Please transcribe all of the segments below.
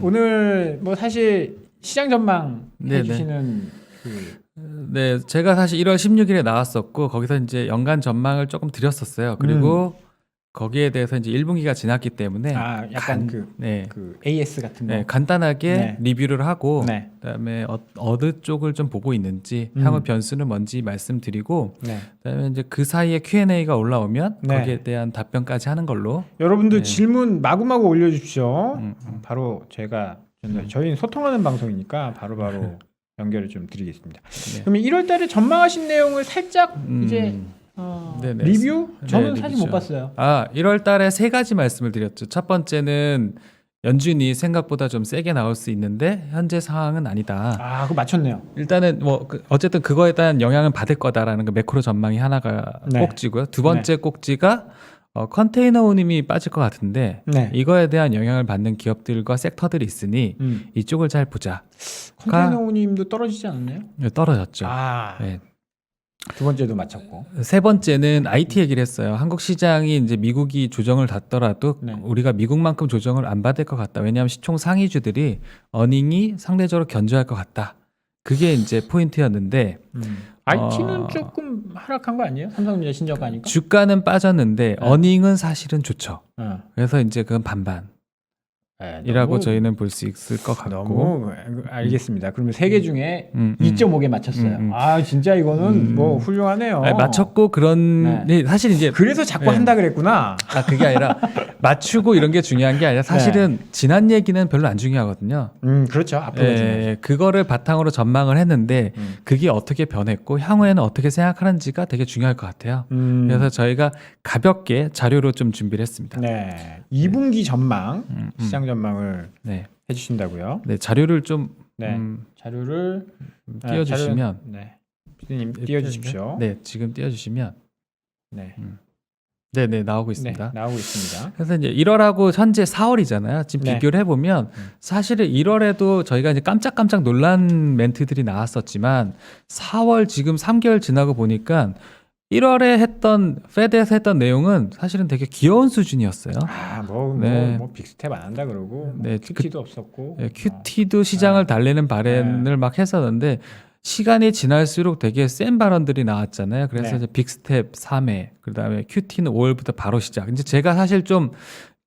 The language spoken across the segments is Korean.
오늘 뭐 사실 시장 전망 네네. 해주시는 네, 제가 사실 1월 16일에 나왔었고 거기서 이제 연간 전망을 조금 드렸었어요. 그리고 거기에 대해서 이제 1분기가 지났기 때문에 약간 네. 그 AS 같은 거. 네, 간단하게 네. 리뷰를 하고 네. 그다음에 어느 쪽을 좀 보고 있는지 향후 변수는 뭔지 말씀드리고 네. 그다음에 이제 그 사이에 Q&A가 올라오면 네. 거기에 대한 답변까지 하는 걸로. 여러분들 네. 질문 마구마구 올려주십시오. 바로 저희는 소통하는 방송이니까 바로바로 연결을 좀 드리겠습니다. 네. 그러면 1월달에 전망하신 내용을 살짝 이제 네네. 리뷰? 저는 네, 사실 리뷰죠. 못 봤어요. 1월 달에 세 가지 말씀을 드렸죠. 첫 번째는 연준이 생각보다 좀 세게 나올 수 있는데 현재 상황은 아니다. 그거 맞췄네요. 일단은 뭐 어쨌든 그거에 대한 영향은 받을 거다라는 그 매크로 전망이 하나가 네. 꼭지고요. 두 번째 꼭지가 컨테이너 운임이 빠질 것 같은데 네. 이거에 대한 영향을 받는 기업들과 섹터들이 있으니 이쪽을 잘 보자. 컨테이너님도 떨어지지 않았나요? 떨어졌죠. 네. 두 번째도 맞췄고. 세 번째는 IT 얘기를 했어요. 한국 시장이 이제 미국이 조정을 받더라도 네. 우리가 미국만큼 조정을 안 받을 것 같다. 왜냐하면 시총 상위주들이 어닝이 상대적으로 견조할 것 같다. 그게 이제 포인트였는데 IT는 조금 하락한 거 아니에요? 삼성전자 신저가니까. 주가는 빠졌는데 어닝은 사실은 좋죠. 그래서 이제 그건 반반. 이라고 저희는 볼 수 있을 것 같고. 너무 알겠습니다. 그러면 세 개 중에 2.5개 맞췄어요. 진짜 이거는 뭐 훌륭하네요. 맞췄고 그런 사실 이제 그래서 자꾸 한다 그랬구나. 그게 아니라 맞추고 이런 게 중요한 게 아니라 사실은 지난 얘기는 별로 안 중요하거든요. 그렇죠. 앞으로 중요하죠. 그거를 바탕으로 전망을 했는데 그게 어떻게 변했고 향후에는 어떻게 생각하는지가 되게 중요할 것 같아요. 그래서 저희가 가볍게 자료로 좀 준비를 했습니다. 네. 2분기 전망, 시장 전망을 해주신다고요? 네, 자료를 좀 자료를 띄워주시면 피디님 띄워주십시오. 네, 지금 띄워주시면 네. 네, 나오고 있습니다. 네, 나오고 있습니다. 그래서 이제 1월하고 현재 4월이잖아요. 지금 비교를 해보면 사실은 1월에도 저희가 이제 깜짝깜짝 놀란 멘트들이 나왔었지만 4월 지금 3개월 지나고 보니까 1월에 페드에서 했던 내용은 사실은 되게 귀여운 수준이었어요. 뭐 빅스텝 안 한다 그러고 QT도 없었고 QT도 시장을 달래는 발언을 막 했었는데 시간이 지날수록 되게 센 발언들이 나왔잖아요. 그래서 이제 빅스텝 3회, 그다음에 QT는 5월부터 바로 시작. 이제 제가 사실 좀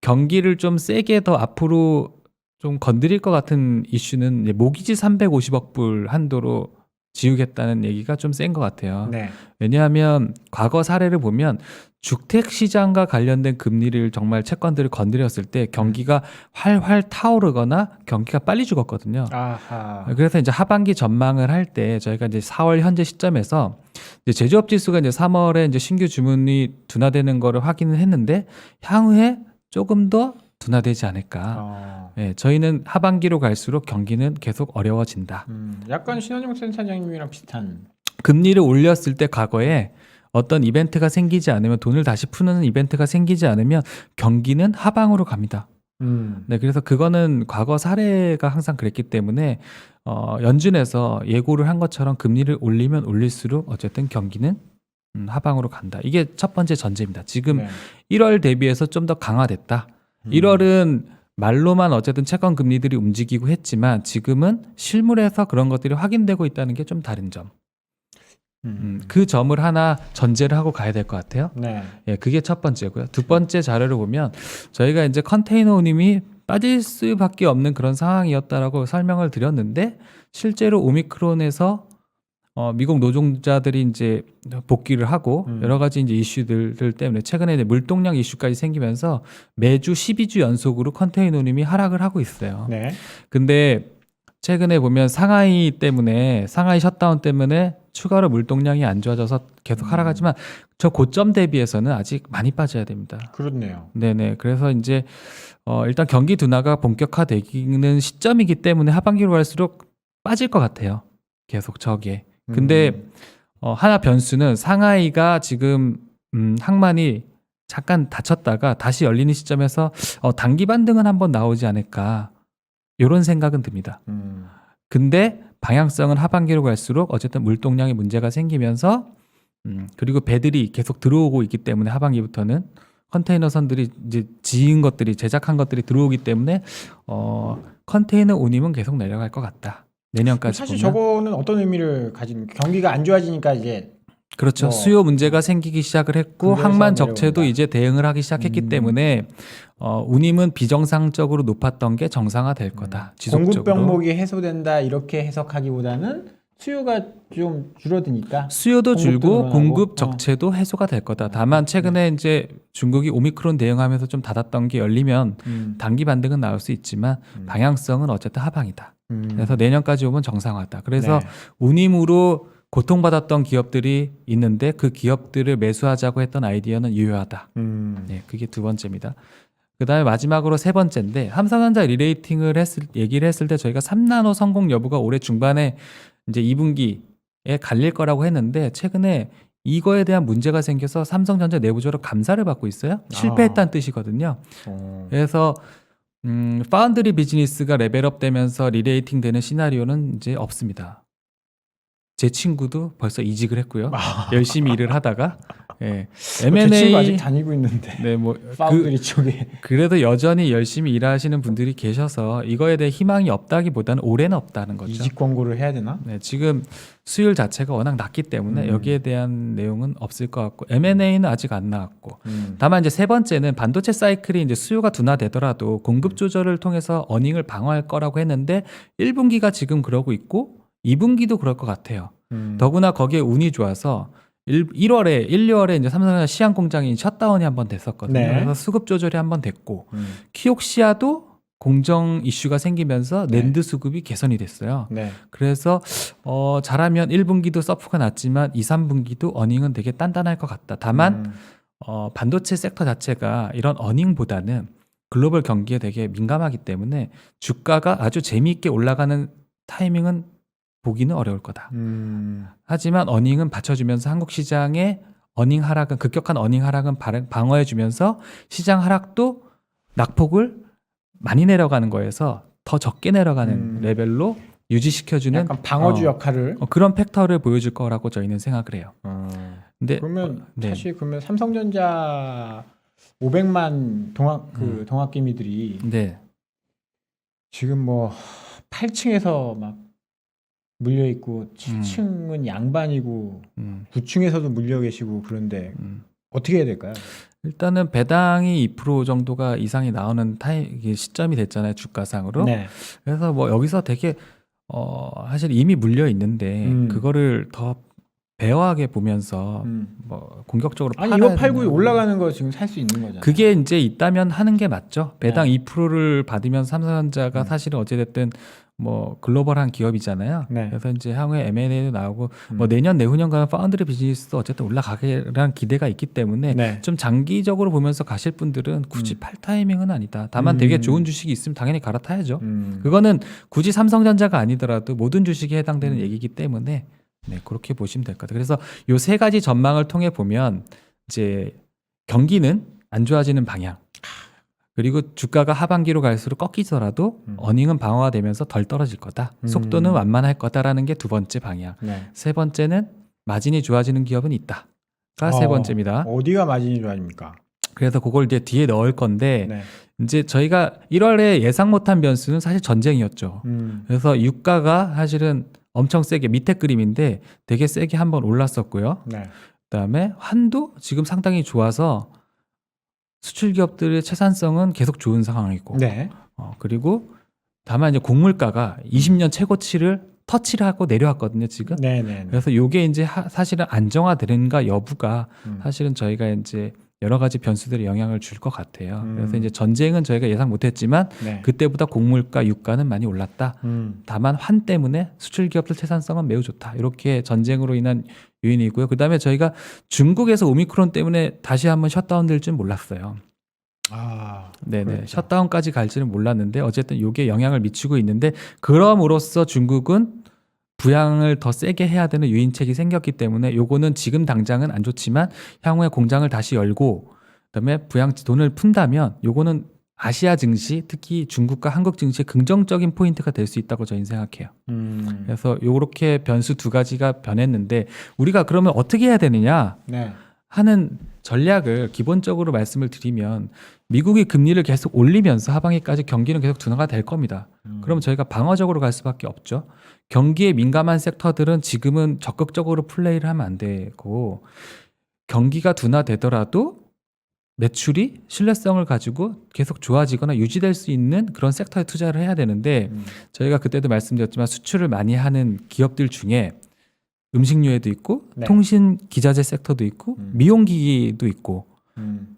경기를 좀 세게 더 앞으로 좀 건드릴 것 같은 이슈는 이제 모기지 350억 불 한도로 지우겠다는 얘기가 좀 센 것 같아요. 왜냐하면 과거 사례를 보면 주택 시장과 관련된 금리를 정말 채권들을 건드렸을 때 경기가 활활 타오르거나 경기가 빨리 죽었거든요. 그래서 이제 하반기 전망을 할 때 저희가 이제 4월 현재 시점에서 이제 제조업 지수가 이제 3월에 이제 신규 주문이 둔화되는 거를 확인을 했는데 향후에 조금 더 둔화되지 않을까. 저희는 하반기로 갈수록 경기는 계속 어려워진다. 약간 신한용 센터장님이랑 비슷한. 금리를 올렸을 때 과거에 어떤 이벤트가 생기지 않으면 돈을 다시 푸는 이벤트가 생기지 않으면 경기는 하방으로 갑니다. 네, 그래서 그거는 과거 사례가 항상 그랬기 때문에 연준에서 예고를 한 것처럼 금리를 올리면 올릴수록 어쨌든 경기는 하방으로 간다. 이게 첫 번째 전제입니다. 지금 1월 대비해서 좀 더 강화됐다. 1월은 말로만 어쨌든 채권 금리들이 움직이고 했지만 지금은 실물에서 그런 것들이 확인되고 있다는 게 좀 다른 점. 그 점을 하나 전제를 하고 가야 될 것 같아요. 그게 첫 번째고요. 두 번째 자료를 보면 저희가 이제 컨테이너 운임이 빠질 수밖에 없는 그런 상황이었다라고 설명을 드렸는데 실제로 오미크론에서 미국 노동자들이 이제 복귀를 하고 여러 가지 이제 이슈들 때문에 최근에 이제 물동량 이슈까지 생기면서 매주 12주 연속으로 컨테이너 운임이 하락을 하고 있어요. 근데 최근에 보면 상하이 셧다운 때문에 추가로 물동량이 안 좋아져서 계속 하락하지만 저 고점 대비해서는 아직 많이 빠져야 됩니다. 그렇네요. 네네. 그래서 이제 일단 경기 둔화가 본격화되기는 시점이기 때문에 하반기로 갈수록 빠질 것 같아요. 계속 저게. 근데 하나 변수는 상하이가 지금 항만이 잠깐 닫혔다가 다시 열리는 시점에서 단기 반등은 한번 나오지 않을까 이런 생각은 듭니다. 근데 방향성은 하반기로 갈수록 어쨌든 물동량에 문제가 생기면서 그리고 배들이 계속 들어오고 있기 때문에 하반기부터는 컨테이너 선들이 이제 지은 것들이 제작한 것들이 들어오기 때문에 컨테이너 운임은 계속 내려갈 것 같다. 내년까지 사실 보면. 저거는 어떤 의미를 가진 경기가 안 좋아지니까 이제 그렇죠. 뭐 수요 문제가 생기기 시작을 했고 그래서 항만 적체도 내려온다. 이제 대응을 하기 시작했기 때문에 운임은 비정상적으로 높았던 게 정상화될 거다. 공급 지속적으로. 병목이 해소된다 이렇게 해석하기보다는 수요가 좀 줄어드니까 수요도 공급도 줄고 늘어나고. 공급 적체도 해소가 될 거다. 다만 최근에 이제 중국이 오미크론 대응하면서 좀 닫았던 게 열리면 단기 반등은 나올 수 있지만 방향성은 어쨌든 하방이다. 그래서 내년까지 오면 정상화다. 그래서 네. 운임으로 고통받았던 기업들이 있는데 그 기업들을 매수하자고 했던 아이디어는 유효하다. 네, 그게 두 번째입니다. 그다음에 마지막으로 세 번째인데 삼성전자 리레이팅을 얘기를 했을 때 저희가 3나노 성공 여부가 올해 중반에 이제 2분기에 갈릴 거라고 했는데 최근에 이거에 대한 문제가 생겨서 삼성전자 내부적으로 감사를 받고 있어요. 실패했다는 뜻이거든요. 그래서 파운드리 비즈니스가 레벨업 되면서 리레이팅 되는 시나리오는 이제 없습니다. 제 친구도 벌써 이직을 했고요. 열심히 일을 하다가 예. 제 친구 아직 다니고 있는데 네, 뭐 파운드리 쪽에 그래도 여전히 열심히 일하시는 분들이 계셔서 이거에 대해 희망이 없다기보다는 올해는 없다는 거죠. 이직 권고를 해야 되나? 네, 지금 수율 자체가 워낙 낮기 때문에 여기에 대한 내용은 없을 것 같고 M&A는 아직 안 나왔고 다만 이제 세 번째는 반도체 사이클이 이제 수요가 둔화되더라도 공급 조절을 통해서 어닝을 방어할 거라고 했는데 1분기가 지금 그러고 있고 2분기도 그럴 것 같아요. 더구나 거기에 운이 좋아서 1월에 2월에 이제 삼성전자 시안 공장이 셧다운이 한번 됐었거든요. 네. 그래서 수급 조절이 한번 됐고 키옥시아도 공정 이슈가 생기면서 낸드 수급이 개선이 됐어요. 네. 그래서 잘하면 1분기도 서프가 났지만 2, 3분기도 어닝은 되게 단단할 것 같다. 다만 반도체 섹터 자체가 이런 어닝보다는 글로벌 경기에 되게 민감하기 때문에 주가가 아주 재미있게 올라가는 타이밍은 보기는 어려울 거다. 하지만 어닝은 받쳐주면서 한국 시장의 어닝 하락은 급격한 어닝 하락은 방어해주면서 시장 하락도 낙폭을 많이 내려가는 거에서 더 적게 내려가는 레벨로 유지시켜주는 약간 방어주 역할을 그런 팩터를 보여줄 거라고 저희는 생각을 해요. 근데 그러면 네. 사실 그러면 삼성전자 500만 동학개미들이 네. 지금 뭐 8층에서 막 물려 있고 7층은 양반이고 9층에서도 물려 계시고 그런데 어떻게 해야 될까요? 일단은 배당이 2% 정도가 이상이 나오는 시점이 됐잖아요, 주가상으로. 네. 그래서 뭐 여기서 되게 사실 이미 물려 있는데 그거를 더 배워하게 보면서 뭐 공격적으로 아니 팔아야 이거 팔고 되나. 올라가는 거 지금 살 수 있는 거잖아요. 그게 이제 있다면 하는 게 맞죠. 배당 네. 2%를 받으면서 삼성전자가 사실은 어찌됐든 뭐 글로벌한 기업이잖아요. 네. 그래서 이제 향후에 M&A도 나오고 뭐 내년 내후년 가면 파운드리 비즈니스도 어쨌든 올라가게라는 기대가 있기 때문에 네. 좀 장기적으로 보면서 가실 분들은 굳이 팔 타이밍은 아니다. 다만 되게 좋은 주식이 있으면 당연히 갈아타야죠. 그거는 굳이 삼성전자가 아니더라도 모든 주식에 해당되는 얘기이기 때문에 네, 그렇게 보시면 될 것 같아요. 그래서 요 세 가지 전망을 통해 보면 이제 경기는 안 좋아지는 방향. 그리고 주가가 하반기로 갈수록 꺾이더라도 어닝은 방어가 되면서 덜 떨어질 거다. 속도는 완만할 거다라는 게 두 번째 방향. 네. 세 번째는 마진이 좋아지는 기업은 있다가 세 번째입니다. 어디가 마진이 좋아집니까? 그래서 그걸 이제 뒤에 넣을 건데 네. 이제 저희가 1월에 예상 못한 변수는 사실 전쟁이었죠. 그래서 유가가 사실은 엄청 세게 밑에 그림인데 되게 세게 한번 올랐었고요. 네. 그다음에 환도 지금 상당히 좋아서 수출 기업들의 채산성은 계속 좋은 상황이고 네. 그리고 다만 이제 곡물가가 20년 최고치를 터치를 하고 내려왔거든요 지금. 네. 네. 그래서 요게 이제 사실은 안정화되는가 여부가 사실은 저희가 이제 여러 가지 변수들이 영향을 줄 것 같아요. 그래서 이제 전쟁은 저희가 예상 못했지만 네. 그때보다 곡물가, 유가는 많이 올랐다. 다만 환 때문에 수출 기업들 채산성은 매우 좋다. 이렇게 전쟁으로 인한 요인이고요. 그다음에 저희가 중국에서 오미크론 때문에 다시 한번 셧다운 될 줄 몰랐어요. 네네. 그렇죠. 셧다운까지 갈지는 몰랐는데 어쨌든 이게 영향을 미치고 있는데 그럼으로써 중국은 부양을 더 세게 해야 되는 유인책이 생겼기 때문에 요거는 지금 당장은 안 좋지만 향후에 공장을 다시 열고 그다음에 부양 돈을 푼다면 요거는 아시아 증시 특히 중국과 한국 증시의 긍정적인 포인트가 될 수 있다고 저희는 생각해요. 그래서 요렇게 변수 두 가지가 변했는데 우리가 그러면 어떻게 해야 되느냐? 네. 하는 전략을 기본적으로 말씀을 드리면 미국이 금리를 계속 올리면서 하반기까지 경기는 계속 둔화가 될 겁니다. 그럼 저희가 방어적으로 갈 수밖에 없죠. 경기에 민감한 섹터들은 지금은 적극적으로 플레이를 하면 안 되고 경기가 둔화되더라도 매출이 신뢰성을 가지고 계속 좋아지거나 유지될 수 있는 그런 섹터에 투자를 해야 되는데 저희가 그때도 말씀드렸지만 수출을 많이 하는 기업들 중에 음식료에도 있고 네. 통신 기자재 섹터도 있고 미용기기도 있고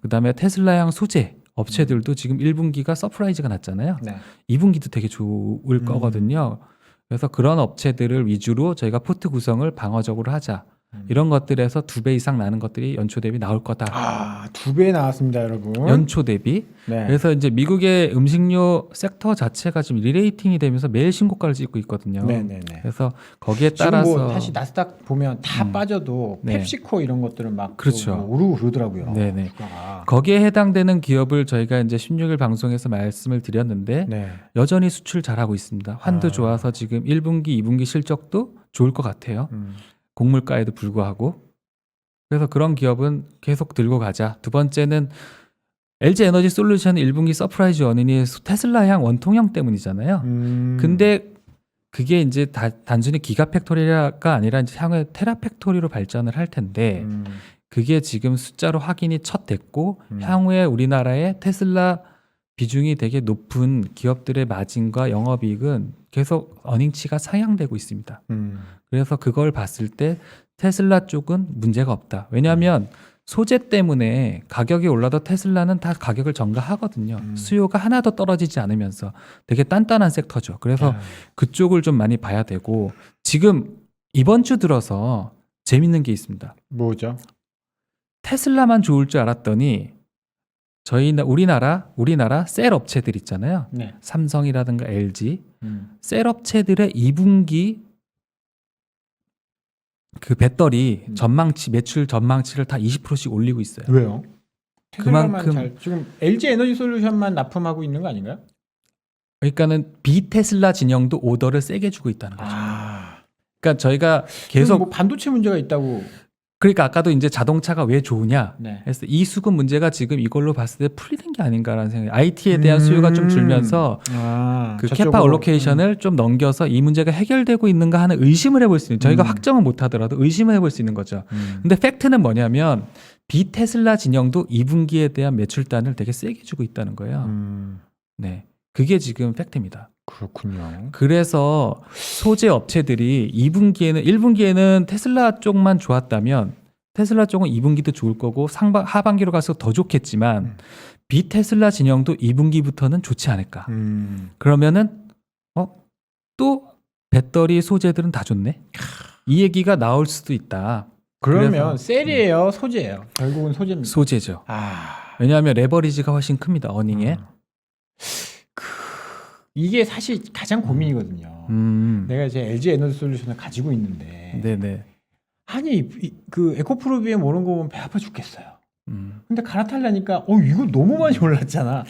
그다음에 테슬라형 소재 업체들도 지금 1분기가 서프라이즈가 났잖아요. 네. 2분기도 되게 좋을 거거든요. 그래서 그런 업체들을 위주로 저희가 포트 구성을 방어적으로 하자. 이런 것들에서 2배 이상 나는 것들이 연초 대비 나올 거다. 아, 2배 나왔습니다, 여러분. 연초 대비. 네. 그래서 이제 미국의 음식료 섹터 자체가 지금 리레이팅이 되면서 매일 신고가를 찍고 있거든요. 네네네. 그래서 거기에 지금 따라서 뭐 다시 나스닥 보면 다 빠져도 네. 펩시코 이런 것들은 막 그렇죠. 뭐 오르고 그러더라고요. 네네. 주가가. 거기에 해당되는 기업을 저희가 이제 16일 방송에서 말씀을 드렸는데 네. 여전히 수출 잘하고 있습니다. 환도 아. 좋아서 지금 1분기, 2분기 실적도 좋을 것 같아요. 곡물가에도 불구하고. 그래서 그런 기업은 계속 들고 가자. 두 번째는 LG 에너지 솔루션 1분기 서프라이즈 원인이 테슬라향 원통형 때문이잖아요. 근데 그게 이제 단순히 기가팩토리가 아니라 이제 향후에 테라팩토리로 발전을 할 텐데 그게 지금 숫자로 확인이 첫 됐고 향후에 우리나라의 테슬라 비중이 되게 높은 기업들의 마진과 영업이익은 계속 어닝치가 상향되고 있습니다. 그래서 그걸 봤을 때 테슬라 쪽은 문제가 없다. 왜냐하면 소재 때문에 가격이 올라도 테슬라는 다 가격을 전가하거든요. 수요가 하나도 떨어지지 않으면서 되게 단단한 섹터죠. 그래서 그쪽을 좀 많이 봐야 되고 지금 이번 주 들어서 재밌는 게 있습니다. 뭐죠? 테슬라만 좋을 줄 알았더니 우리나라 셀 업체들 있잖아요. 네. 삼성이라든가 LG 셀 업체들의 2분기 그 배터리 전망치 매출 전망치를 다 20%씩 올리고 있어요. 왜요? 테슬라만 그만큼 지금 LG 에너지 솔루션만 납품하고 있는 거 아닌가요? 그러니까는 비테슬라 진영도 오더를 세게 주고 있다는 거죠. 아. 그러니까 저희가 계속 계속 뭐 반도체 문제가 있다고. 그러니까 아까도 이제 자동차가 왜 좋으냐 네. 해서 이 수급 문제가 지금 이걸로 봤을 때 풀리는 게 아닌가라는 생각이 IT에 대한 수요가 좀 줄면서 그 저쪽으로. 캐파 올로케이션을 좀 넘겨서 이 문제가 해결되고 있는가 하는 의심을 해볼 수 있는 저희가 확정은 못하더라도 의심을 해볼 수 있는 거죠. 근데 팩트는 뭐냐면 비테슬라 진영도 2분기에 대한 매출단을 되게 세게 주고 있다는 거예요. 네, 그게 지금 팩트입니다. 그렇군요. 그래서 소재 업체들이 1분기에는 테슬라 쪽만 좋았다면 테슬라 쪽은 2분기도 좋을 거고 하반기로 가서 더 좋겠지만 비테슬라 진영도 2분기부터는 좋지 않을까. 그러면은 또 배터리 소재들은 다 좋네. 이 얘기가 나올 수도 있다. 그러면 그래서, 셀이에요, 소재예요? 결국은 소재입니다. 소재죠. 아, 왜냐하면 레버리지가 훨씬 큽니다. 어닝에. 이게 사실 가장 고민이거든요. 내가 이제 LG 에너지 솔루션을 가지고 있는데, 네네. 아니 그 에코프로비엠 오른 거 보면 배 아파 죽겠어요. 근데 갈아타려니까 이거 너무 많이 올랐잖아.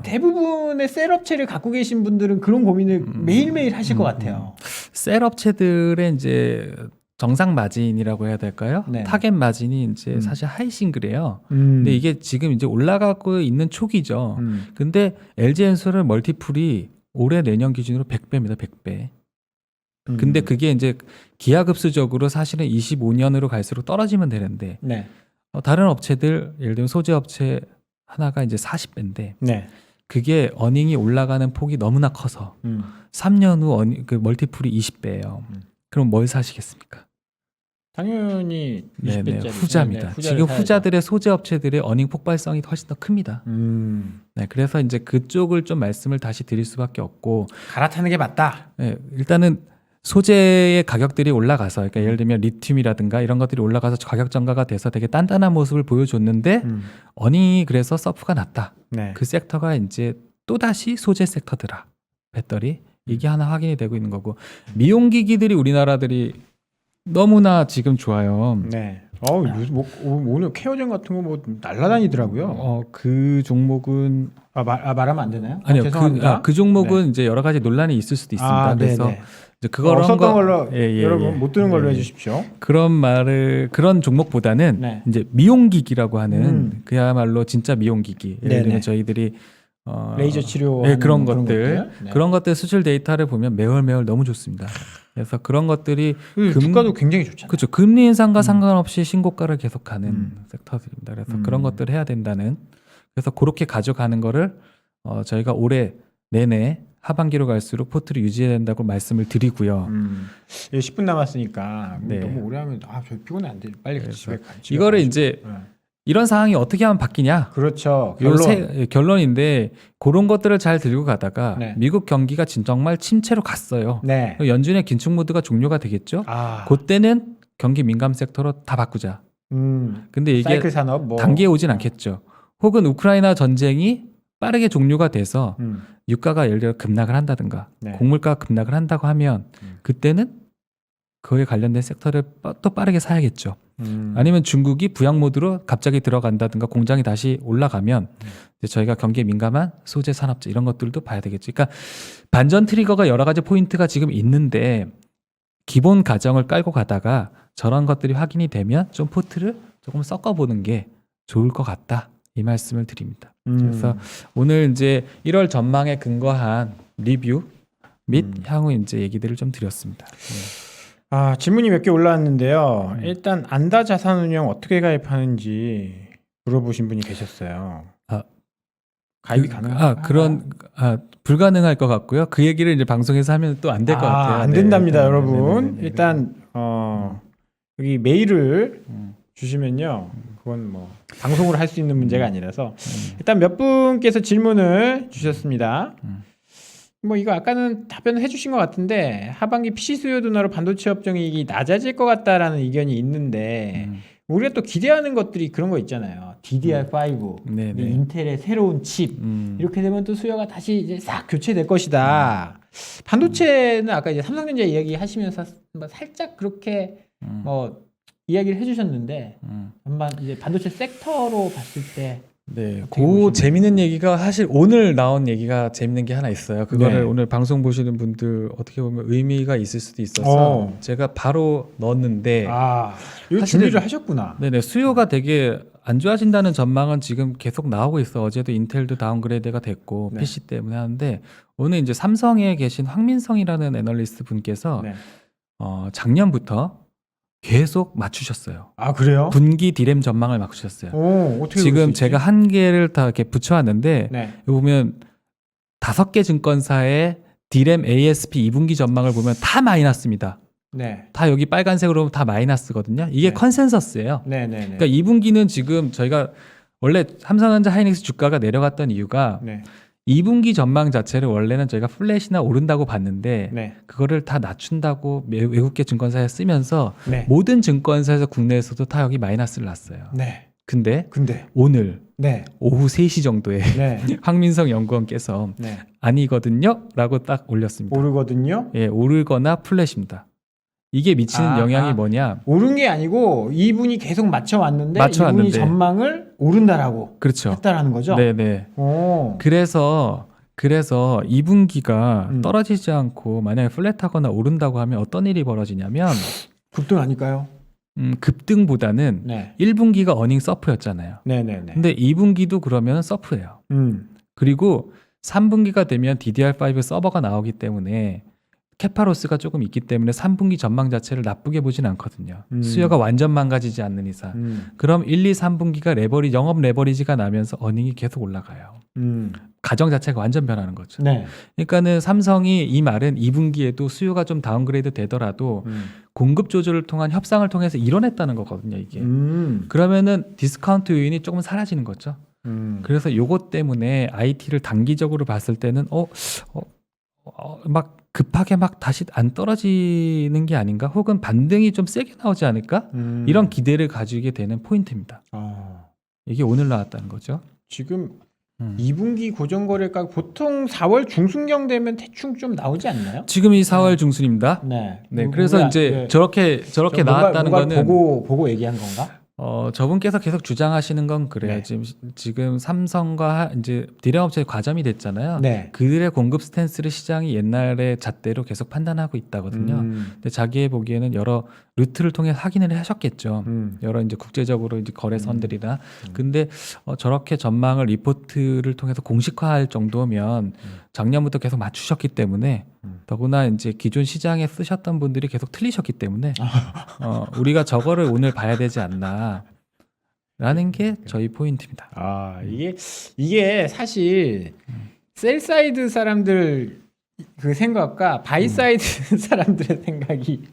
대부분의 셀 업체를 갖고 계신 분들은 그런 고민을 매일매일 하실 것 같아요. 셀 업체들의 이제 정상 마진이라고 해야 될까요? 네. 타겟 마진이 이제 사실 하이 싱글이에요. 근데 이게 지금 이제 올라가고 있는 초기죠. 근데 LG엔솔은 멀티플이 올해 내년 기준으로 100배입니다. 100배. 근데 그게 이제 기하급수적으로 사실은 25년으로 갈수록 떨어지면 되는데 네. 다른 업체들 예를 들면 소재 업체 하나가 이제 40배인데 네. 그게 어닝이 올라가는 폭이 너무나 커서 3년 후 그 멀티플이 20배예요. 그럼 뭘 사시겠습니까? 당연히 20배짜리 후자입니다. 지금 후자들의 소재 업체들의 어닝 폭발성이 훨씬 더 큽니다. 네, 그래서 이제 그쪽을 좀 말씀을 다시 드릴 수밖에 없고 갈아타는 게 맞다. 네, 일단은 소재의 가격들이 올라가서 그러니까 예를 들면 리튬이라든가 이런 것들이 올라가서 가격 전가가 돼서 되게 단단한 모습을 보여줬는데 어닝이 그래서 서프가 났다. 네. 그 섹터가 이제 또다시 소재 섹터더라. 배터리 이게 하나 확인이 되고 있는 거고 미용기기들이 우리나라들이 너무나 지금 좋아요. 네. 오늘 케어젠 같은 거 뭐 날라다니더라고요. 그 종목은 말하면 안 되나요? 아니요. 죄송합니다. 그 종목은 이제 여러 가지 논란이 있을 수도 있습니다. 그래서 네네. 이제 그걸 없었던 걸로 여러분 못 들은 걸로 해주십시오. 그런 종목보다는 네. 이제 미용기기라고 하는 그야말로 진짜 미용기기. 예를 들면 저희들이 레이저 치료 그런 것들 그런 것들 수출 데이터를 보면 매월 너무 좋습니다. 그래서 그런 것들이 주가도 굉장히 좋잖아요. 그렇죠. 금리 인상과 상관없이 신고가를 계속하는 섹터들입니다. 그래서 그런 것들을 해야 된다는. 그래서 그렇게 가져가는 거를 저희가 올해 내내 하반기로 갈수록 포트를 유지해야 된다고 말씀을 드리고요. 10분 남았으니까 네. 너무 오래 하면 저 피곤해 안 돼. 빨리 집에 가. 이거를 이제 이런 상황이 어떻게 하면 바뀌냐? 그렇죠. 결론인데 그런 것들을 잘 들고 가다가 네. 미국 경기가 정말 침체로 갔어요. 네. 연준의 긴축 모드가 종료가 되겠죠. 그때는 경기 민감 섹터로 다 바꾸자. 근데 이게 사이클 산업 단기에 오진 않겠죠. 혹은 우크라이나 전쟁이 빠르게 종료가 돼서 유가가 예를 들어 급락을 한다든가 곡물가가 급락을 한다고 하면 그때는 그에 관련된 섹터를 또 빠르게 사야겠죠. 아니면 중국이 부양 모드로 갑자기 들어간다든가 공장이 다시 올라가면 이제 저희가 경기에 민감한 소재 산업재 이런 것들도 봐야 되겠죠. 그러니까 반전 트리거가 여러 가지 포인트가 지금 있는데 기본 가정을 깔고 가다가 저런 것들이 확인이 되면 좀 포트를 조금 섞어보는 게 좋을 것 같다. 이 말씀을 드립니다. 그래서 오늘 이제 1월 전망에 근거한 리뷰 및 향후 이제 얘기들을 좀 드렸습니다. 질문이 몇 개 올라왔는데요. 일단 안다 자산운용 어떻게 가입하는지 물어보신 분이 계셨어요. 가입이 가능한가요? 불가능할 것 같고요. 그 얘기를 이제 방송에서 하면 또 안 될 것 같아요. 안 된답니다, 여러분. 일단 여기 메일을 주시면요. 그건 뭐 방송으로 할 수 있는 문제가 아니라서 일단 몇 분께서 질문을 주셨습니다. 뭐 이거 아까는 답변을 해주신 것 같은데 하반기 PC 수요 둔화로 반도체 업종 이익이 낮아질 것 같다라는 의견이 있는데 우리가 또 기대하는 것들이 그런 거 있잖아요. DDR5, 인텔의 새로운 칩 이렇게 되면 또 수요가 다시 이제 싹 교체될 것이다. 반도체는 아까 이제 삼성전자 이야기 하시면서 살짝 그렇게 뭐 이야기를 해주셨는데 한번 이제 반도체 섹터로 봤을 때. 그 재밌는 얘기가 사실 오늘 나온 얘기가 재밌는 게 하나 있어요. 그거를 오늘 방송 보시는 분들 어떻게 보면 의미가 있을 수도 있어서 제가 바로 넣었는데 이거 준비를 하셨구나. 수요가 되게 안 좋아진다는 전망은 지금 계속 나오고 있어. 어제도 인텔도 다운그레이드가 됐고 PC 때문에 하는데 오늘 이제 삼성에 계신 황민성이라는 애널리스트 분께서 작년부터 계속 맞추셨어요. 그래요? 분기 디램 전망을 맞추셨어요. 어떻게 지금 제가 한 개를 다 이렇게 붙여왔는데 여기 보면 5개 증권사의 디램 ASP 2분기 전망을 보면 다 마이너스입니다. 다 여기 빨간색으로 보면 다 마이너스거든요. 이게 컨센서스예요. 그러니까 2분기는 지금 저희가 원래 삼성전자 하이닉스 주가가 내려갔던 이유가 2분기 전망 자체를 원래는 저희가 플랫이나 오른다고 봤는데 그거를 다 낮춘다고 외국계 증권사에 쓰면서 모든 증권사에서 국내에서도 다 여기 마이너스를 났어요. 근데 오늘 오후 3시 정도에 황민성 연구원께서 아니거든요 라고 딱 올렸습니다. 오르거든요? 오르거나 플랫입니다. 이게 미치는 영향이 뭐냐? 오른 게 아니고 2분이 계속 맞춰왔는데 2분이 전망을 오른다라고 했다라는 거죠? 그래서 2분기가 떨어지지 않고 만약에 플랫하거나 오른다고 하면 어떤 일이 벌어지냐면 급등 아닐까요? 급등보다는 1분기가 어닝 서프였잖아요. 근데 2분기도 그러면 서프예요. 그리고 3분기가 되면 DDR5 서버가 나오기 때문에 캐파로스가 조금 있기 때문에 3분기 전망 자체를 나쁘게 보진 않거든요. 수요가 완전 망가지지 않는 이상. 그럼 1, 2, 3분기가 영업 레버리지가 나면서 어닝이 계속 올라가요. 가정 자체가 완전 변하는 거죠. 그러니까는 삼성이 이 말은 2분기에도 수요가 좀 다운그레이드 되더라도 공급 조절을 통한 협상을 통해서 이뤄냈다는 거거든요. 이게. 그러면은 디스카운트 요인이 조금 사라지는 거죠. 그래서 요것 때문에 IT를 단기적으로 봤을 때는 막 급하게 막 다시 안 떨어지는 게 아닌가? 혹은 반등이 좀 세게 나오지 않을까? 이런 기대를 가지게 되는 포인트입니다. 이게 오늘 나왔다는 거죠. 지금 2분기 고정거래가 보통 4월 중순경 되면 대충 좀 나오지 않나요? 지금이 4월 중순입니다. 네. 네, 그래서 이제 저렇게 나왔다는 뭔가 거는 보고 얘기한 건가? 저분께서 계속 주장하시는 건 그래요. 네. 지금 삼성과 이제 디램업체의 과점이 됐잖아요. 네. 그들의 공급 스탠스를 시장이 옛날의 잣대로 계속 판단하고 있다거든요. 근데 자기 보기에는 여러 루트를 통해 확인을 하셨겠죠. 여러 이제 국제적으로 이제 거래선들이나. 근데 저렇게 전망을 리포트를 통해서 공식화할 정도면 작년부터 계속 맞추셨기 때문에 더구나 이제 기존 시장에 쓰셨던 분들이 계속 틀리셨기 때문에 우리가 저거를 오늘 봐야 되지 않나라는 게 저희 포인트입니다. 아, 이게 사실 셀 사이드 사람들 그 생각과 바이 사이드 사람들의 생각이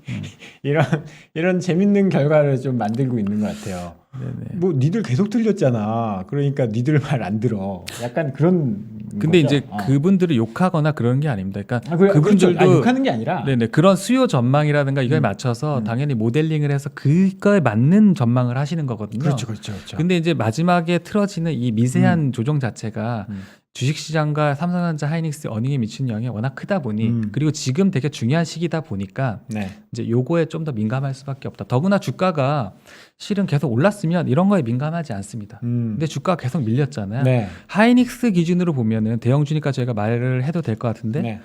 이런 재밌는 결과를 좀 만들고 있는 것 같아요. 네네. 뭐 니들 계속 틀렸잖아. 그러니까 니들 말 안 들어. 약간 그런. 근데 거죠? 이제 그분들을 욕하거나 그런 게 아닙니다. 그러니까 그렇죠. 그분들도 욕하는 게 아니라. 네네 그런 수요 전망이라든가 이거에 맞춰서 당연히 모델링을 해서 그거에 맞는 전망을 하시는 거거든요. 그렇죠. 근데 이제 마지막에 틀어지는 이 미세한 조정 자체가 주식시장과 삼성전자, 하이닉스 어닝에 미치는 영향이 워낙 크다 보니 그리고 지금 되게 중요한 시기다 보니까 네. 이제 요거에 좀 더 민감할 수밖에 없다. 더구나 주가가 실은 계속 올랐으면 이런 거에 민감하지 않습니다. 근데 주가가 계속 밀렸잖아요. 네. 하이닉스 기준으로 보면은 대형주니까 저희가 말을 해도 될 것 같은데 네.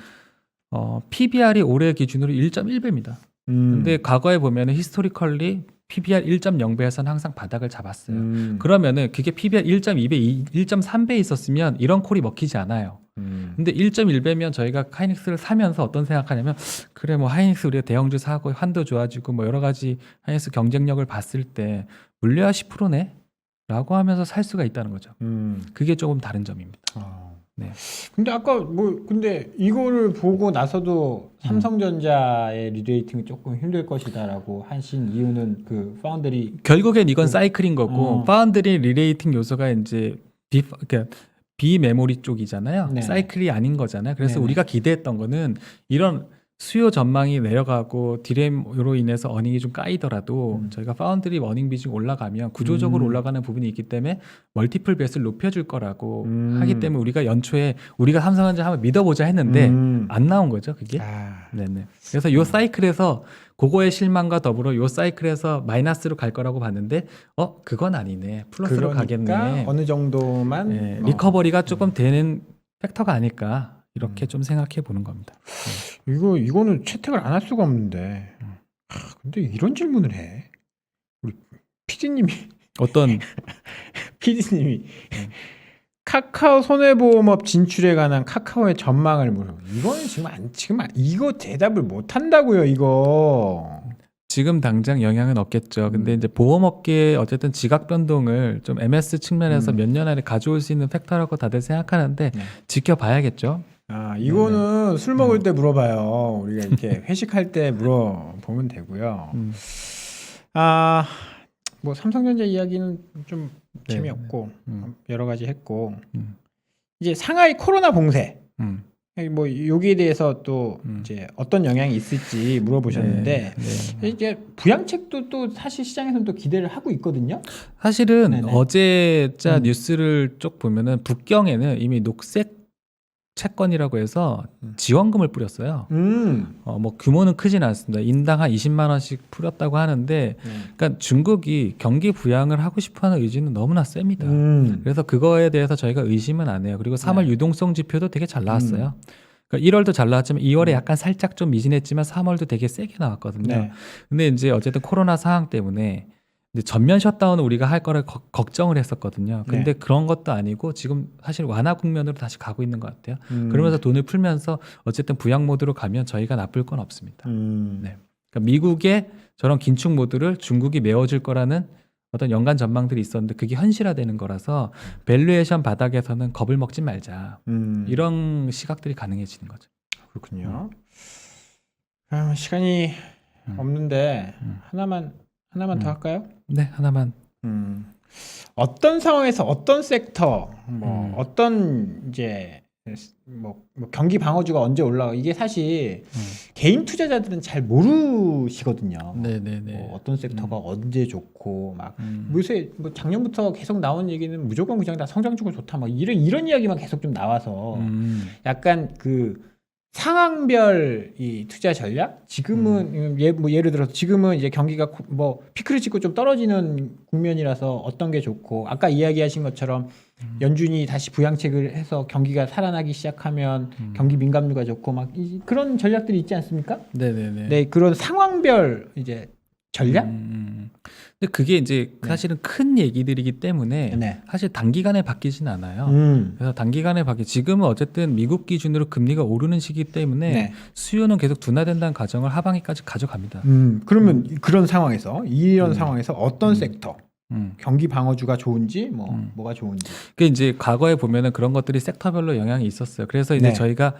PBR이 올해 기준으로 1.1배입니다. 근데 과거에 보면은 히스토리컬리 PBR 1.0배에서는 항상 바닥을 잡았어요. 그러면은 그게 PBR 1.2배, 1.3배 있었으면 이런 콜이 먹히지 않아요. 근데 1.1배면 저희가 하이닉스를 사면서 어떤 생각하냐면 그래 뭐 하이닉스 우리가 대형주 사고 환도 좋아지고 뭐 여러 가지 하이닉스 경쟁력을 봤을 때 물려야 10%네? 라고 하면서 살 수가 있다는 거죠. 그게 조금 다른 점입니다. 네. 근데 아까 근데 이거를 보고 나서도 삼성전자의 리레이팅이 조금 힘들 것이다라고 하신 이유는 그 파운드리 결국엔 이건 사이클인 거고 파운드리 리레이팅 요소가 이제 그러니까 비메모리 쪽이잖아요. 네. 사이클이 아닌 거잖아요. 그래서 네네. 우리가 기대했던 거는 이런 수요 전망이 내려가고 디램으로 인해서 어닝이 좀 까이더라도 저희가 파운드리 어닝 비중 올라가면 구조적으로 올라가는 부분이 있기 때문에 멀티플 벳을 높여줄 거라고 하기 때문에 우리가 연초에 우리가 삼성전자 한번 믿어보자 했는데 안 나온 거죠 그게. 네네. 그래서 요 사이클에서 그거의 실망과 더불어 요 사이클에서 마이너스로 갈 거라고 봤는데 그건 아니네 플러스로 그러니까 가겠네. 어느 정도만 네, 리커버리가 조금 되는 팩터가 아닐까 이렇게 좀 생각해 보는 겁니다. 이거는 채택을 안 할 수가 없는데. 근데 이런 질문을 해. 우리 PD님이 어떤 카카오 손해보험업 진출에 관한 카카오의 전망을 물어. 이거는 이거 대답을 못 한다고요, 이거. 지금 당장 영향은 없겠죠. 근데 이제 보험업계의 어쨌든 지각 변동을 좀 MS 측면에서 몇 년 안에 가져올 수 있는 팩터라고 다들 생각하는데 지켜봐야겠죠. 이거는 술 먹을 때 물어봐요. 우리가 이렇게 회식할 때 물어보면 되고요. 뭐 삼성전자 이야기는 좀 재미없고 여러 가지 했고 이제 상하이 코로나 봉쇄 뭐 여기에 대해서 또 이제 어떤 영향이 있을지 물어보셨는데 이제 부양책도 또 사실 시장에서는 또 기대를 하고 있거든요. 사실은 네네. 어제자 뉴스를 쭉 보면은 북경에는 이미 녹색 채권이라고 해서 지원금을 뿌렸어요. 뭐 규모는 크진 않습니다. 인당 한 20만 원씩 뿌렸다고 하는데, 그러니까 중국이 경기 부양을 하고 싶어하는 의지는 너무나 셉니다. 그래서 그거에 대해서 저희가 의심은 안 해요. 그리고 3월 유동성 지표도 되게 잘 나왔어요. 그러니까 1월도 잘 나왔지만 2월에 약간 살짝 좀 미진했지만 3월도 되게 세게 나왔거든요. 근데 이제 어쨌든 코로나 상황 때문에 근데 전면 셧다운을 우리가 할 거를 걱정을 했었거든요. 근데 그런 것도 아니고 지금 사실 완화 국면으로 다시 가고 있는 것 같아요. 그러면서 돈을 풀면서 어쨌든 부양 모드로 가면 저희가 나쁠 건 없습니다. 네. 그러니까 미국의 저런 긴축 모드를 중국이 메워줄 거라는 어떤 연간 전망들이 있었는데 그게 현실화되는 거라서 밸류에이션 바닥에서는 겁을 먹지 말자. 이런 시각들이 가능해지는 거죠. 그렇군요. 시간이 없는데 하나만 더 할까요? 네, 하나만. 어떤 상황에서 어떤 섹터, 뭐 어떤 이제 뭐 경기 방어주가 언제 올라가 이게 사실 개인 투자자들은 잘 모르시거든요. 네네네. 뭐 어떤 섹터가 언제 좋고 막 요새 뭐 작년부터 계속 나온 얘기는 무조건 그냥 다 성장주가 좋다 막 이런 이야기만 계속 좀 나와서 약간 그 상황별 이 투자 전략 지금은 뭐 예를 들어서 지금은 이제 경기가 뭐 피크를 찍고 좀 떨어지는 국면이라서 어떤 게 좋고 아까 이야기하신 것처럼 연준이 다시 부양책을 해서 경기가 살아나기 시작하면 경기 민감도가 좋고 막 그런 전략들이 있지 않습니까? 네네네. 네, 그런 상황별 이제 전략? 근데 그게 이제 사실은 큰 얘기들이기 때문에 네. 사실 단기간에 바뀌진 않아요. 그래서 단기간에 지금은 어쨌든 미국 기준으로 금리가 오르는 시기 때문에 네. 수요는 계속 둔화된다는 가정을 하반기까지 가져갑니다. 그러면 그런 상황에서 이런 상황에서 어떤 섹터 경기 방어주가 좋은지 뭐가 좋은지. 그 이제 과거에 보면은 그런 것들이 섹터별로 영향이 있었어요. 그래서 이제 네. 저희가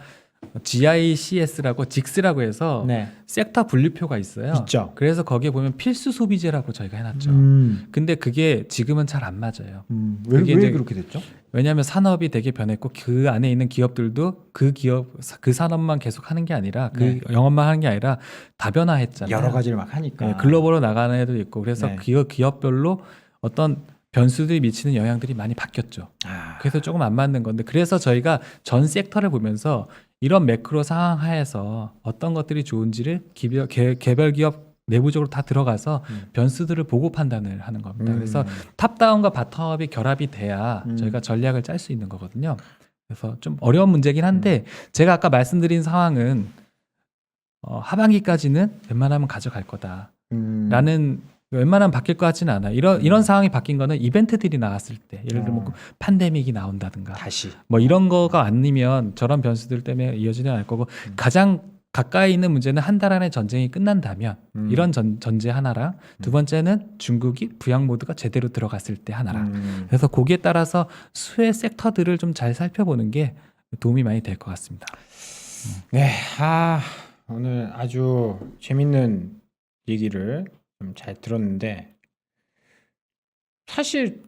GICS라고 직스라고 해서 네. 섹터 분류표가 있어요. 있죠. 그래서 거기에 보면 필수 소비재라고 저희가 해놨죠. 근데 그게 지금은 잘 안 맞아요. 왜 그게 이제 그렇게 됐죠? 왜냐하면 산업이 되게 변했고 그 안에 있는 기업들도 그 산업만 계속 하는 게 아니라 그 영업만 하는 게 아니라 다변화했잖아요. 여러 가지를 막 하니까. 네, 글로벌로 나가는 애도 있고 그래서 네. 기업별로 어떤 변수들이 미치는 영향들이 많이 바뀌었죠. 그래서 조금 안 맞는 건데 그래서 저희가 전 섹터를 보면서 이런 매크로 상황 하에서 어떤 것들이 좋은지를 개별 기업 내부적으로 다 들어가서 변수들을 보고 판단을 하는 겁니다. 그래서 탑다운과 바텀업이 결합이 돼야 저희가 전략을 짤 수 있는 거거든요. 그래서 좀 어려운 문제긴 한데 제가 아까 말씀드린 상황은 하반기까지는 웬만하면 가져갈 거다라는 웬만하면 바뀔 것 같지는 않아요. 이런 상황이 바뀐 거는 이벤트들이 나왔을 때 예를 들면 팬데믹이 나온다든가 다시 뭐 이런 거가 아니면 저런 변수들 때문에 이어지는 않을 거고 가장 가까이 있는 문제는 한 달 안에 전쟁이 끝난다면 이런 전제 하나랑 두 번째는 중국이 부양 모드가 제대로 들어갔을 때 하나랑 그래서 거기에 따라서 수혜 섹터들을 좀 잘 살펴보는 게 도움이 많이 될 것 같습니다. 네, 오늘 아주 재밌는 얘기를 좀 잘 들었는데 사실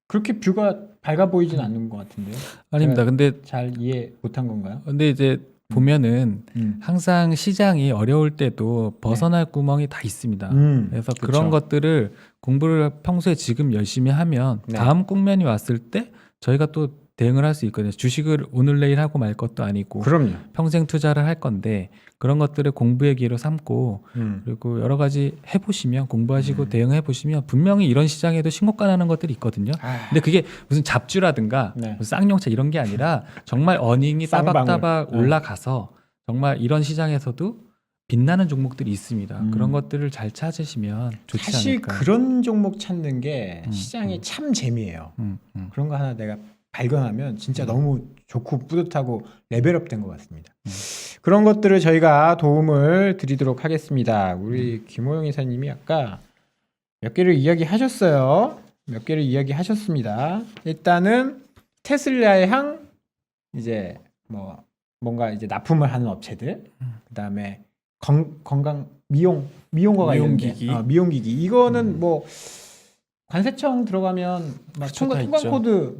그렇게 뷰가 밝아 보이진 않는 것 같은데요. 아닙니다. 근데 잘 이해 못한 건가요? 근데 이제 보면은 항상 시장이 어려울 때도 벗어날 구멍이 다 있습니다. 그래서 그쵸. 그런 것들을 공부를 평소에 지금 열심히 하면 다음 국면이 왔을 때 저희가 또 대응을 할 수 있거든요. 주식을 오늘 내일 하고 말 것도 아니고 그럼요. 평생 투자를 할 건데 그런 것들을 공부의 기회로 삼고 그리고 여러 가지 해보시면 공부하시고 대응해 보시면 분명히 이런 시장에도 신고가 나는 것들이 있거든요. 근데 그게 무슨 잡주라든가 무슨 쌍용차 이런 게 아니라 정말 어닝이 따박따박 올라가서 정말 이런 시장에서도 빛나는 종목들이 있습니다. 그런 것들을 잘 찾으시면 좋지 사실 않을까. 그런 종목 찾는 게 시장이 참 재미예요. 그런 거 하나 내가 발견하면 진짜 너무 좋고 뿌듯하고 레벨업 된 것 같습니다. 그런 것들을 저희가 도움을 드리도록 하겠습니다. 우리 김호영 이사님이 아까 몇 개를 이야기하셨어요. 몇 개를 이야기하셨습니다. 일단은 테슬라의 이제 뭔가 이제 납품을 하는 업체들, 그다음에 건강 미용과 관련된 미용기기 이거는 뭐 관세청 들어가면 막 통관 코드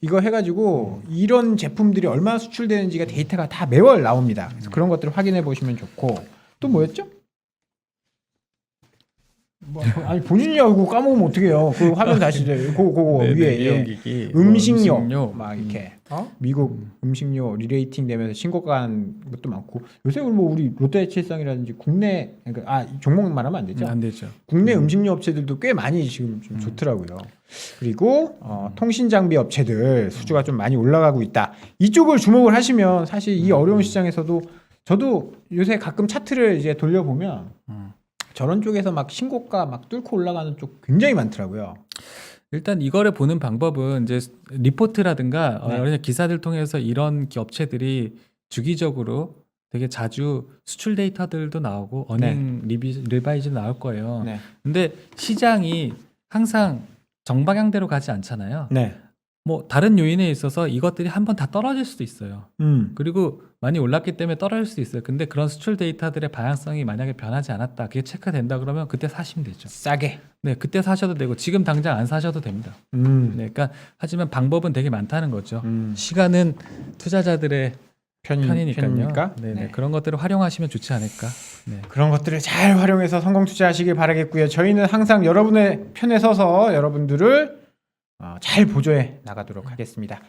이거 해가지고 이런 제품들이 얼마나 수출되는지가 데이터가 다 매월 나옵니다. 그래서 그런 것들을 확인해 보시면 좋고 또 뭐였죠? 아니 본인이 알고 까먹으면 어떡해요. 그 화면 다시 그거 위에 미용기기, 음식료 막 이렇게 미국 음식료 리레이팅 되면서 신고가 간 것도 많고 요새 뭐 우리 롯데칠성이라든지 국내 종목만 말하면 안 되죠. 안 되죠. 국내 음식료 업체들도 꽤 많이 지금 좀 좋더라고요. 그리고 통신 장비 업체들 수주가 좀 많이 올라가고 있다. 이쪽을 주목을 하시면 사실 이 어려운 시장에서도 저도 요새 가끔 차트를 이제 돌려보면 저런 쪽에서 막 신고가 막 뚫고 올라가는 쪽 굉장히 많더라고요. 일단 이거를 보는 방법은 이제 리포트라든가 여러 기사들 통해서 이런 업체들이 주기적으로 되게 자주 수출 데이터들도 나오고 어닝 리바이즈도 나올 거예요. 근데 시장이 항상 정방향대로 가지 않잖아요. 뭐 다른 요인에 있어서 이것들이 한번 다 떨어질 수도 있어요. 그리고 많이 올랐기 때문에 떨어질 수도 있어요. 근데 그런 수출 데이터들의 방향성이 만약에 변하지 않았다, 그게 체크된다 그러면 그때 사시면 되죠. 싸게. 네, 그때 사셔도 되고 지금 당장 안 사셔도 됩니다. 네, 그러니까 하지만 방법은 되게 많다는 거죠. 시간은 투자자들의 편이니까요. 편이니까? 네, 네. 그런 것들을 활용하시면 좋지 않을까. 네. 그런 것들을 잘 활용해서 성공 투자하시길 바라겠고요. 저희는 항상 여러분의 편에 서서 여러분들을 잘 보조해 나가도록 하겠습니다.